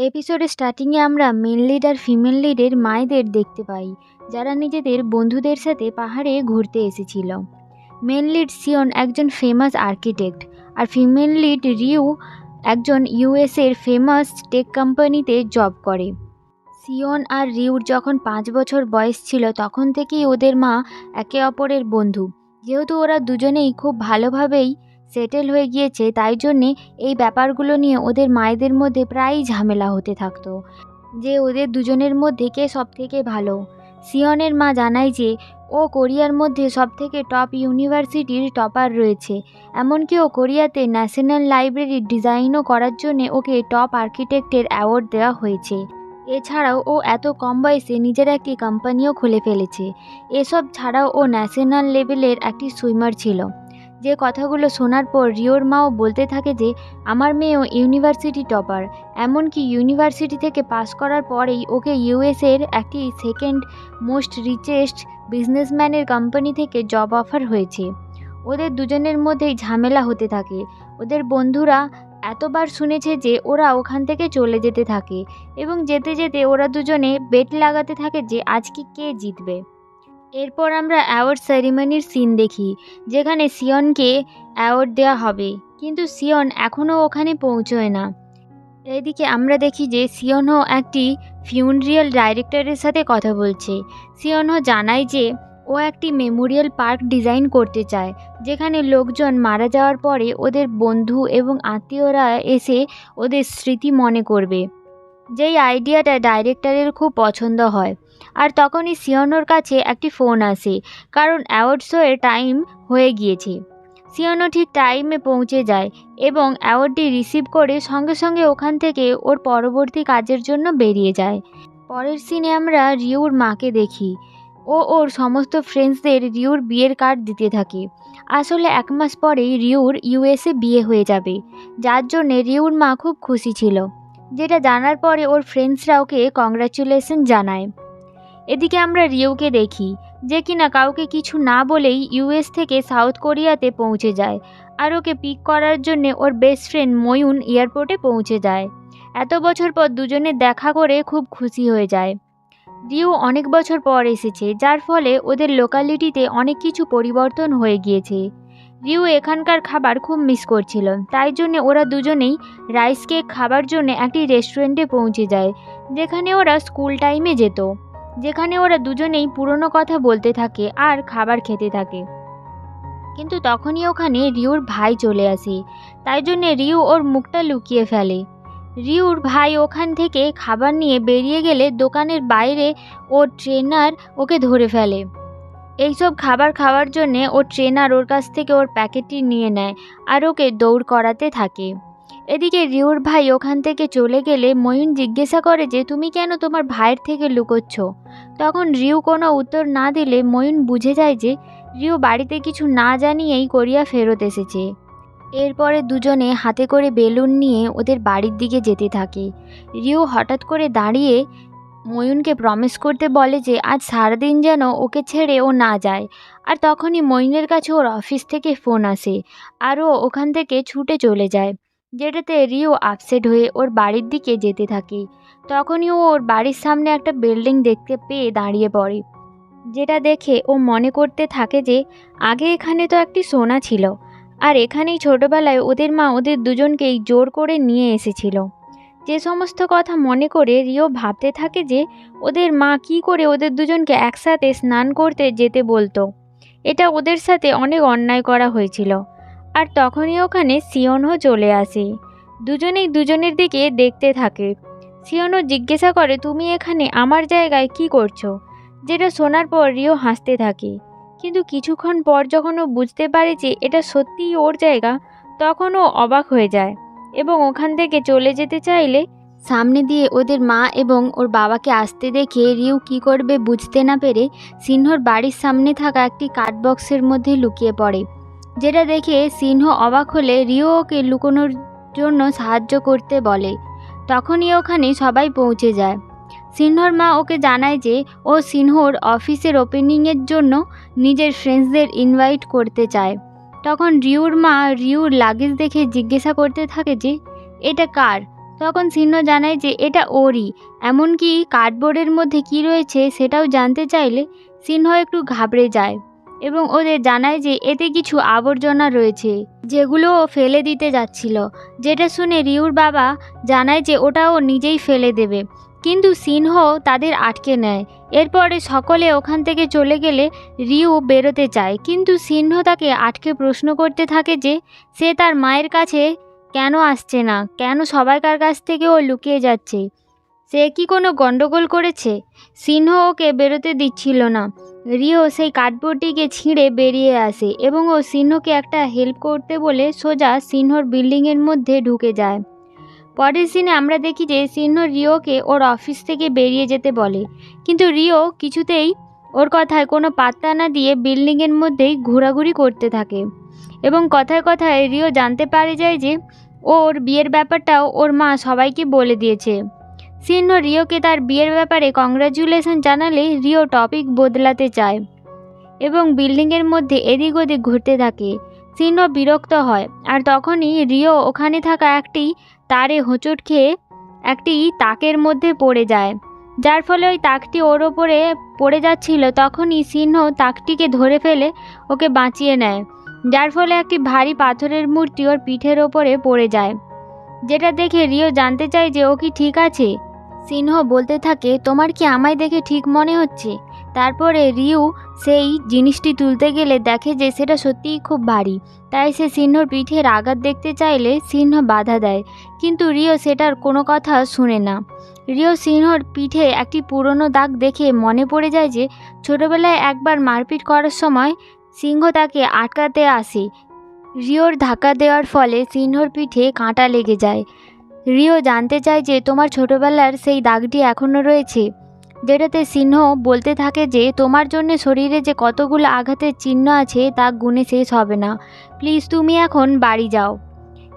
এপিসোডের স্টার্টিংয়ে আমরা main lead আর female লিডের মায়েদের দেখতে পাই, যারা নিজেদের বন্ধুদের সাথে পাহাড়ে ঘুরতে এসেছিল। মেন লিড সিয়ন একজন ফেমাস আর্কিটেক্ট, আর ফিমেল লিড রিউ একজন ইউএসের ফেমাস টেক কোম্পানিতে জব করে। সিয়ন আর রিউর যখন 5 বছর বয়স ছিল তখন থেকেই ওদের মা একে অপরের বন্ধু। যেহেতু ওরা দুজনেই খুব ভালোভাবেই সেটেল হয়ে গিয়েছে, তাই জন্যে এই ব্যাপারগুলো নিয়ে ওদের মায়েদের মধ্যে প্রায়ই ঝামেলা হতে থাকতো যে ওদের দুজনের মধ্যে কে সব থেকে ভালো। সিয়নের মা জানায় যে ও কোরিয়ার মধ্যে সব থেকে টপ ইউনিভার্সিটির টপার রয়েছে, এমনকি ও কোরিয়াতে ন্যাশনাল লাইব্রেরির ডিজাইনও করার জন্যে ওকে টপ আর্কিটেক্টের অ্যাওয়ার্ড দেওয়া হয়েছে। এছাড়াও ও এত কম বয়সে নিজের একটি কোম্পানিও খুলে ফেলেছে। এসব ছাড়াও ও ন্যাশনাল লেভেলের একটি সুইমার ছিল। যে কথাগুলো শোনার পর রিওর মাও বলতে থাকে যে আমার মেয়েও ইউনিভার্সিটি টপার, এমনকি ইউনিভার্সিটি থেকে পাস করার পরেই ওকে ইউএসের একটি সেকেন্ড মোস্ট রিচেস্ট বিজনেসম্যানের কোম্পানি থেকে জব অফার হয়েছে। ওদের দুজনের মধ্যেই ঝামেলা হতে থাকে। ওদের বন্ধুরা এতবার শুনেছে যে ওরা ওখান থেকে চলে যেতে থাকে, এবং যেতে যেতে ওরা দুজনে বেট লাগাতে থাকে যে আজকে কে জিতবে। এরপর আমরা অ্যাওয়ার্ড সেরিমনির সিন দেখি, যেখানে সিয়নকে অ্যাওয়ার্ড দেওয়া হবে, কিন্তু সিয়ন এখনও ওখানে পৌঁছয় না। এদিকে আমরা দেখি যে সিয়নহো একটি ফিউনারিয়াল ডাইরেক্টরের সাথে কথা বলছে। সিয়নহো জানায় যে ও একটি মেমোরিয়াল পার্ক ডিজাইন করতে চায়, যেখানে লোকজন মারা যাওয়ার পরে ওদের বন্ধু এবং আত্মীয়রা এসে ওদের স্মৃতি মনে করবে। যেই আইডিয়াটা ডাইরেক্টরের খুব পছন্দ হয়। আর তখনই সিয়নোর কাছে একটি ফোন আসে, কারণ অ্যাওয়ার্ড শোয়ের টাইম হয়ে গিয়েছে। সিয়নো ঠিক টাইমে পৌঁছে যায় এবং অ্যাওয়ার্ডটি রিসিভ করে সঙ্গে সঙ্গে ওখান থেকে ওর পরবর্তী কাজের জন্য বেরিয়ে যায়। পরের সিনে আমরা রিউর মাকে দেখি। ও ওর সমস্ত ফ্রেন্ডসদের রিউর বিয়ের কার্ড দিতে থাকে। আসলে 1 মাস পরেই রিউর ইউএসএ বিয়ে হয়ে যাবে, যার জন্যে রিউর মা খুব খুশি ছিল, যেটা জানার পরে ওর ফ্রেন্ডসরা ওকে কংগ্রাচুলেশন জানায়। এদিকে আমরা রিউকে দেখি, যে কিনা কাউকে কিছু না বলেই ইউএস থেকে সাউথ কোরিয়াতে পৌঁছে যায়, আর ওকে পিক করার জন্য ওর বেস্ট ফ্রেন্ড ময়ুন এয়ারপোর্টে পৌঁছে যায়। এত বছর পর দুজনে দেখা করে খুব খুশি হয়ে যায়। রিউ অনেক বছর পর এসেছে, যার ফলে ওদের লোকালিটিতে অনেক কিছু পরিবর্তন হয়ে গিয়েছে। রিউ এখানকার খাবার খুব মিস করছিল, তাই জন্য ওরা দুজনেই রাইস কেক খাবার জন্য একটি রেস্টুরেন্টে পৌঁছে যায়, যেখানে ওরা স্কুল টাইমে যেত, যেখানে ওরা দুজনেই পুরনো কথা বলতে থাকে আর খাবার খেতে থাকে। কিন্তু তখনই ওখানে রিউর ভাই চলে আসে, তাই জন্য রিউ ওর মুখটা লুকিয়ে ফেলে। রিউর ভাই ওখান থেকে খাবার নিয়ে বেরিয়ে গেলে দোকানের বাইরে ওর ট্রেনার ওকে ধরে ফেলে। এইসব খাবার খাওয়ার জন্যে ওর ট্রেনার ওর কাছ থেকে ওর প্যাকেটটি নিয়ে নেয় আর ওকে দৌড় করাতে থাকে। এদিকে রিউর ভাই ওখান থেকে চলে গেলে ময়ূন জিজ্ঞাসা করে যে তুমি কেন তোমার ভাইয়ের থেকে লুকোচ্ছ। তখন রিউ কোনো উত্তর না দিলে ময়ূন বুঝে যায় যে রিউ বাড়িতে কিছু না জানিয়েই কোরিয়া ফেরত এসেছে। এরপরে দুজনে হাতে করে বেলুন নিয়ে ওদের বাড়ির দিকে যেতে থাকে। রিউ হঠাৎ করে দাঁড়িয়ে ময়ূনকে প্রমিস করতে বলে যে আজ সারাদিন যেন ওকে ছেড়ে ও না যায়। আর তখনই ময়ূনের কাছে ওর অফিস থেকে ফোন আসে, আর ও ওখান থেকে ছুটে চলে যায়, যেটাতে রিউ আপসেট হয়ে ওর বাড়ির দিকে যেতে থাকে। তখনই ও ওর বাড়ির সামনে একটা বিল্ডিং দেখতে পেয়ে দাঁড়িয়ে পড়ে, যেটা দেখে ও মনে করতে থাকে যে আগে এখানে তো একটি সোনা ছিল, আর এখানেই ছোটোবেলায় ওদের মা ওদের দুজনকেই জোর করে নিয়ে এসেছিল। যে সমস্ত কথা মনে করে রিও ভাবতে থাকে যে ওদের মা কি করে ওদের দুজনকে একসাথে স্নান করতে যেতে বলতো। এটা ওদের সাথে অনেক অন্যায় করা হয়েছিল। আর তখনই ওখানে সিয়নও চলে আসে। দুজনেই দুজনের দিকে দেখতে থাকে। সিয়নও জিজ্ঞাসা করে তুমি এখানে আমার জায়গায় কি করছো, যেটা শোনার পর রিও হাসতে থাকে। কিন্তু কিছুক্ষণ পর যখন ও বুঝতে পারে যে এটা সত্যিই ওর জায়গা, তখন ও অবাক হয়ে যায় এবং ওখান থেকে চলে যেতে চাইলে সামনে দিয়ে ওদের মা এবং ওর বাবাকে আসতে দেখে রিউ কি করবে বুঝতে না পেরে সিনহোর বাড়ির সামনে থাকা একটি কাঠ বক্সের মধ্যে লুকিয়ে পড়ে, যেটা দেখে সিনহ অবাক হলে রিউ ওকে লুকোনোর জন্য সাহায্য করতে বলে। তখনই ওখানে সবাই পৌঁছে যায়। সিনহর মা ওকে জানায় যে ও সিনহর অফিসের ওপেনিংয়ের জন্য নিজের ফ্রেন্ডসদের ইনভাইট করতে চায়। তখন রিউর মা রিউর লাগেজ দেখে জিজ্ঞাসা করতে থাকে যে এটা কার, তখন সিনহ জানায় যে এটা ওরই, এমনকি কার্ডবোর্ডের মধ্যে কি রয়েছে সেটাও জানতে চাইলে সিনহ একটু ঘাবড়ে যায় এবং ওদের জানায় যে এতে কিছু আবর্জনা রয়েছে যেগুলো ও ফেলে দিতে যাচ্ছিল। যেটা শুনে রিউর বাবা জানায় যে ওটা ও নিজেই ফেলে দেবে, কিন্তু সিনহ তাদের আটকে নেয়। এরপরে সকলে ওখান থেকে চলে গেলে রিউ বেরোতে চায়, কিন্তু সিনহ তাকে আটকে প্রশ্ন করতে থাকে যে সে তার মায়ের কাছে কেন আসছে না, কেন সবাইকার কাছ থেকে ও লুকিয়ে যাচ্ছে, সে কি কোনো গণ্ডগোল করেছে। সিনহ ওকে বেরোতে দিচ্ছিল না। রিও সেই কার্ডবোর্ডটিকে ছিঁড়ে বেরিয়ে আসে এবং ও সিনহকে একটা হেল্প করতে বলে সোজা সিনহর বিল্ডিংয়ের মধ্যে ঢুকে যায়। পরের সিনে আমরা দেখি যে সিনহ রিওকে ওর অফিস থেকে বেরিয়ে যেতে বলে, কিন্তু রিও কিছুতেই ওর কথায় কোনো পাত্তা না দিয়ে বিল্ডিংয়ের মধ্যেই ঘোরাঘুরি করতে থাকে এবং কথায় কথায় রিও জানতে পারে যায় যে ওর বিয়ের ব্যাপারটাও ওর মা সবাইকে বলে দিয়েছে। সিনহ রিওকে তার বিয়ের ব্যাপারে কংগ্রাচুলেশন জানালে রিও টপিক বদলাতে চায় এবং বিল্ডিংয়ের মধ্যে এদিক ওদিক ঘুরতে থাকে। সিনহ বিরক্ত হয়, আর তখনই রিও ওখানে থাকা একটি তারে হোঁচট খেয়ে একটি তাকের মধ্যে পড়ে যায়, যার ফলে ওই তাকটি ওর ওপরে পড়ে যাচ্ছিল। তখনই সিনহ তাকটিকে ধরে ফেলে ওকে বাঁচিয়ে নেয়, যার ফলে একটি ভারী পাথরের মূর্তি ওর পিঠের ওপরে পড়ে যায়, যেটা দেখে রিও জানতে চায় যে ও কি ঠিক আছে। সিনহ বলতে থাকে, তোমার কি আমায় দেখে ঠিক মনে হচ্ছে? তারপরে রিউ সেই জিনিসটি তুলতে গেলে দেখে যে সেটা সত্যিই খুব ভারী, তাই সে সিনহর পিঠের আঘাত দেখতে চাইলে সিনহ বাধা দেয়, কিন্তু রিও সেটার কোনো কথা শুনে না। রিও সিনহর পিঠে একটি পুরনো দাগ দেখে মনে পড়ে যায় যে ছোটবেলায় একবার মারপিট করার সময় সিংহ তাকে আটকাতে আসে। রিওর ধাক্কা দেওয়ার ফলে সিনহর পিঠে কাঁটা লেগে যায়। রিও জানতে চায় যে তোমার ছোটবেলার সেই দাগটি এখনও রয়েছে, যেটাতে সিনহ বলতে থাকে যে তোমার জন্য শরীরে যে কতগুলো আঘাতের চিহ্ন আছে তা গুণে শেষ হবে না, প্লিজ তুমি এখন বাড়ি যাও।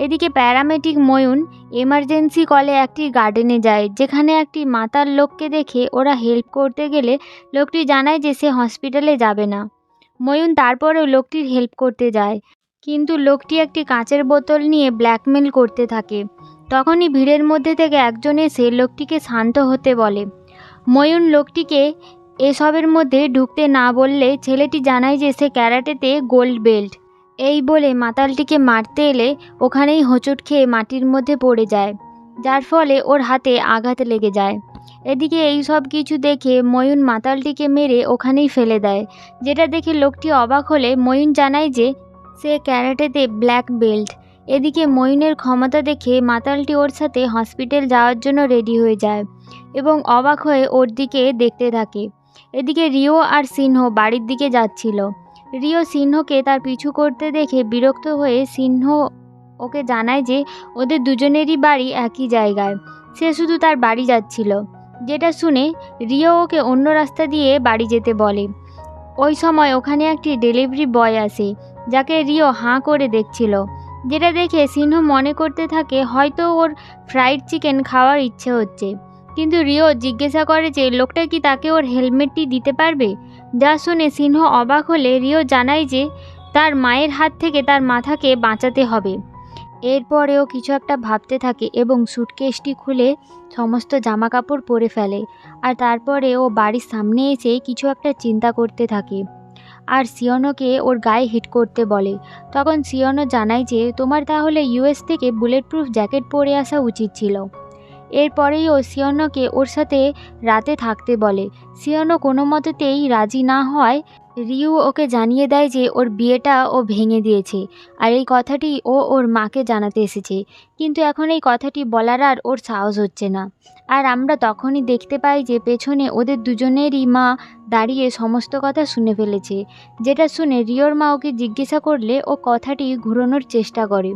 এদিকে প্যারামেডিক ময়ূন এমার্জেন্সি কলে একটি গার্ডেনে যায়, যেখানে একটি মাতাল লোককে দেখে ওরা হেল্প করতে গেলে লোকটি জানায় যে সে হসপিটালে যাবে না। ময়ূন তারপরেও লোকটির হেল্প করতে যায়, কিন্তু লোকটি একটি কাঁচের বোতল নিয়ে ব্ল্যাকমেল করতে থাকে। তখনই ভিড়ের মধ্যে থেকে একজন এসে লোকটিকে শান্ত হতে বলে। ময়ূন লোকটিকে এসবের মধ্যে ঢুকতে না বললে ছেলেটি জানায় যে সে ক্যারাটেতে গোল্ড বেল্ট। এই বলে মাতালটিকে মারতে এলে ওখানেই হোঁচট খেয়ে মাটির মধ্যে পড়ে যায়, যার ফলে ওর হাতে আঘাত লেগে যায়। এদিকে এই সব কিছু দেখে ময়ূন মাতালটিকে মেরে ওখানেই ফেলে দেয়, যেটা দেখে লোকটি অবাক হলে ময়ূন জানায় যে সে ক্যারাটেতে ব্ল্যাক বেল্ট। এদিকে ময়ূনের ক্ষমতা দেখে মাতালটি ওর সাথে হসপিটাল যাওয়ার জন্য রেডি হয়ে যায় এবং অবাক হয়ে ওর দিকে দেখতে থাকে। এদিকে রিও আর সিনহ বাড়ির দিকে যাচ্ছিল। রিও সিনহকে তার পিছু করতে দেখে বিরক্ত হয়ে সিনহ ওকে জানায় যে ওদের দুজনেরই বাড়ি একই জায়গায়, সে শুধু তার বাড়ি যাচ্ছিল। যেটা শুনে রিও ওকে অন্য রাস্তা দিয়ে বাড়ি যেতে বলে। ওই সময় ওখানে একটি ডেলিভারি বয় আসে, যাকে রিও হাঁ করে দেখছিল, যেটা দেখে সিনহ মনে করতে থাকে হয়তো ওর ফ্রাইড চিকেন খাওয়ার ইচ্ছে হচ্ছে, কিন্তু রিও জিজ্ঞাসা করে যে লোকটা কি তাকে ওর হেলমেটটি দিতে পারবে। যা শুনে সিনহ অবাক হলে রিও জানায় যে তার মায়ের হাত থেকে তার মাথাকে বাঁচাতে হবে। এরপরেও কিছু একটা ভাবতে থাকে এবং সুটকেসটি খুলে সমস্ত জামা কাপড় পরে ফেলে, আর তারপরে ও বাড়ির সামনে এসে কিছু একটা চিন্তা করতে থাকে আর সিয়নোকে ওর গায়ে হিট করতে বলে। তখন সিয়নো জানায় যে তোমার তাহলে ইউএস থেকে বুলেট প্রুফ জ্যাকেট পরে আসা উচিত ছিল। এরপরেই ও সিয়নোকে ওর সাথে রাতে থাকতে বলে। সিয়নো কোনো মতেতেই রাজি না হওয়ায় রিউ ওকে জানিয়ে দেয় যে ওর বিয়েটা ও ভেঙে দিয়েছে, আর এই কথাটি ও ওর মাকে জানাতে এসেছে, কিন্তু এখন এই কথাটি বলার আর ওর সাহস হচ্ছে না। আর আমরা তখনই দেখতে পাই যে পেছনে ওদের দুজনেরই মা দাঁড়িয়ে সমস্ত কথা শুনে ফেলেছে, যেটা শুনে রিওর মা ওকে জিজ্ঞাসা করলে ও কথাটি ঘুরানোর চেষ্টা করে,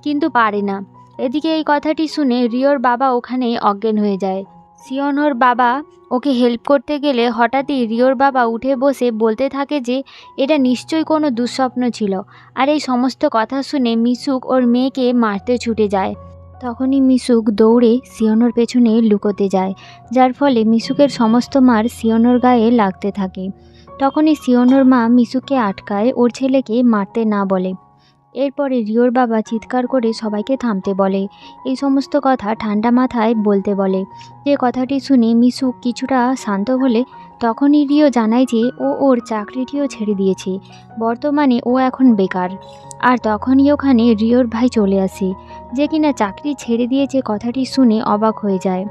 কিন্তু পারে না। এদিকে এই কথাটি শুনে রিওর বাবা ওখানে অজ্ঞান হয়ে যায়। সিয়নোর বাবা ওকে হেল্প করতে গেলে হঠাৎই রিওর বাবা উঠে বসে বলতে থাকে যে এটা নিশ্চয়ই কোনো দুঃস্বপ্ন ছিল। আর এই সমস্ত কথা শুনে মিশুক ওর মেয়েকে মারতে ছুটে যায়। তখনই মিশুক দৌড়ে সিয়নোর পেছনে লুকোতে যায়, যার ফলে মিশুকের সমস্ত মার সিয়নোর গায়ে লাগতে থাকে। তখনই সিয়নোর মা মিশুকে আটকায় ওর ছেলেকে মারতে না বলে, এরপরে রিওর বাবা চিৎকার করে সবাইকে থামতে বলে। এই সমস্ত কথা ঠান্ডা মাথায় বলতে বলে। যে কথাটি শুনে মিশুক কিছুটা শান্ত হলে তখনই রিও জানায় যে ও ওর চাকরিটিও ছেড়ে দিয়েছে, বর্তমানে ও এখন বেকার। আর তখনই ওখানে রিওর ভাই চলে আসে, যে কিনা চাকরি ছেড়ে দিয়েছে কথাটি শুনে অবাক হয়ে যায়।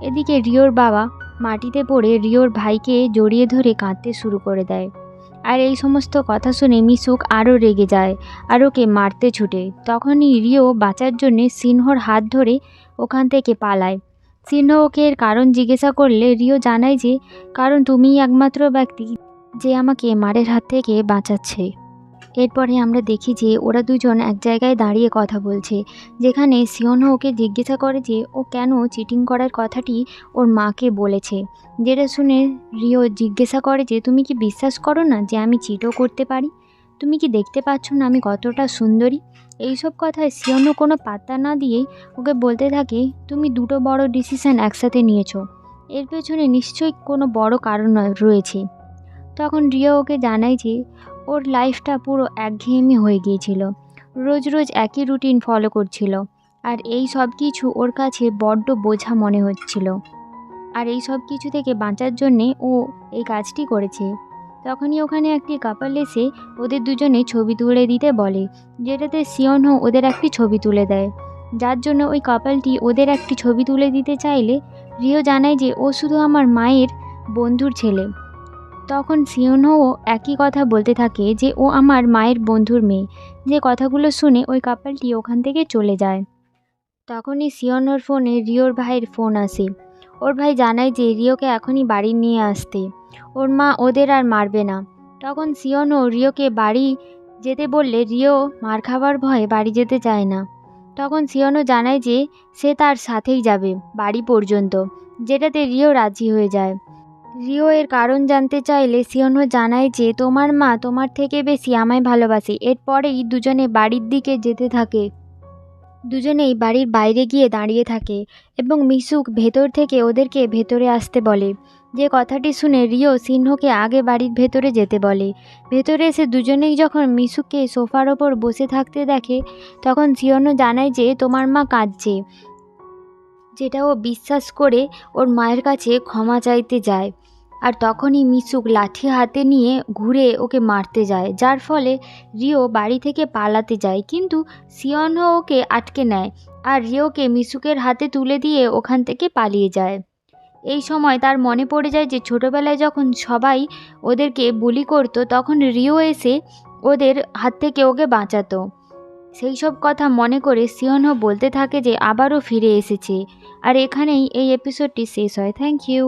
এদিকে রিওর বাবা মাটিতে পড়ে রিওর ভাইকে জড়িয়ে ধরে কাঁদতে শুরু করে দেয়। আর এই সমস্ত কথা শুনে মিশুক আরও রেগে যায় আর ওকে মারতে ছুটে। তখনই রিও বাঁচার জন্যে সিনহোর হাত ধরে ওখান থেকে পালায়। সিনহ ওকে এর কারণ জিজ্ঞাসা করলে রিও জানায় যে কারণ তুমিই একমাত্র ব্যক্তি যে আমাকে মারের হাত থেকে বাঁচাচ্ছে। এরপরে আমরা দেখি যে ওরা দুজন এক জায়গায় দাঁড়িয়ে কথা বলছে, যেখানে সিওনও ওকে জিজ্ঞাসা করে যে ও কেন চিটিং করার কথাটি ওর মাকে বলেছে। যেটা শুনে রিও জিজ্ঞাসা করে যে তুমি কি বিশ্বাস করো না যে আমি চিটও করতে পারি? তুমি কি দেখতে পাচ্ছ না আমি কতটা সুন্দরী? এইসব কথায় সিওনও কোনো পাত্তা না দিয়েই ওকে বলতে থাকে তুমি দুটো বড় ডিসিশন একসাথে নিয়েছো, এর পেছনে নিশ্চয়ই কোনো বড় কারণ রয়েছে। তখন রিও ওকে জানায় যে ওর লাইফটা পুরো একঘেয়েমি হয়ে গিয়েছিল, রোজ রোজ একই রুটিন ফলো করছিল, আর এই সব কিছু ওর কাছে বড্ড বোঝা মনে হচ্ছিল। আর এই সব কিছু থেকে বাঁচার জন্যে ও এই কাজটি করেছে। তখনই ওখানে একটি কাপল এসে ওদের দুজনে ছবি তুলে দিতে বলে, যেটাতে সিওনও ওদের একটি ছবি তুলে দেয়। যার জন্য ওই কাপলটি ওদের একটি ছবি তুলে দিতে চাইলে রিও জানায় যে ও শুধু আমার মায়ের বন্ধুর ছেলে। তখন সিওনও একই কথা বলতে থাকে যে ও আমার মায়ের বন্ধুর মেয়ে। যে কথাগুলো শুনে ওই কাপলটি ওখান থেকে চলে যায়। তখনই সিওনোর ফোনে রিওর ভাইয়ের ফোন আসে। ওর ভাই জানায় যে রিওকে এখনই বাড়ি নিয়ে আসতে, ওর মা ওদের আর মারবে না। তখন সিওনো রিওকে বাড়ি যেতে বললে রিও মার খাবার ভয়ে বাড়ি যেতে চায় না। তখন সিওনো জানায় যে সে তার সাথেই যাবে বাড়ি পর্যন্ত, যেটাতে রিও রাজি হয়ে যায়। রিও এর কারণ জানতে চাইলে সিওনো জানায় যে তোমার মা তোমার থেকে বেশি আমায় ভালোবাসে। এরপরেই দুজনে বাড়ির দিকে যেতে থাকে। দুজনেই বাড়ির বাইরে গিয়ে দাঁড়িয়ে থাকে এবং মিশুক ভেতর থেকে ওদেরকে ভেতরে আসতে বলে। যে কথাটি শুনে রিও সিনহোকে আগে বাড়ির ভেতরে যেতে বলে। ভেতরে এসে দুজনেই যখন মিশুককে সোফার ওপর বসে থাকতে দেখে, তখন সিওনো জানায় যে তোমার মা কাঁদছে, যেটা ও বিশ্বাস করে ওর মায়ের কাছে ক্ষমা চাইতে যায়। আর তখনই মিশুক লাঠি হাতে নিয়ে ঘুরে ওকে মারতে যায়, যার ফলে রিও বাড়ি থেকে পালাতে যায়, কিন্তু সিওনও ওকে আটকে নেয় আর রিওকে মিশুকের হাতে তুলে দিয়ে ওখান থেকে পালিয়ে যায়। এই সময় তার মনে পড়ে যায় যে ছোটোবেলায় যখন সবাই ওদেরকে বুলি করতো তখন রিও এসে ওদের হাত থেকে ওকে বাঁচাতো। সেই সব কথা মনে করে সিওনও বলতে থাকে যে আবারও ফিরে এসেছে। আর এখানেই এই এপিসোডটি শেষ হয়। Thank you.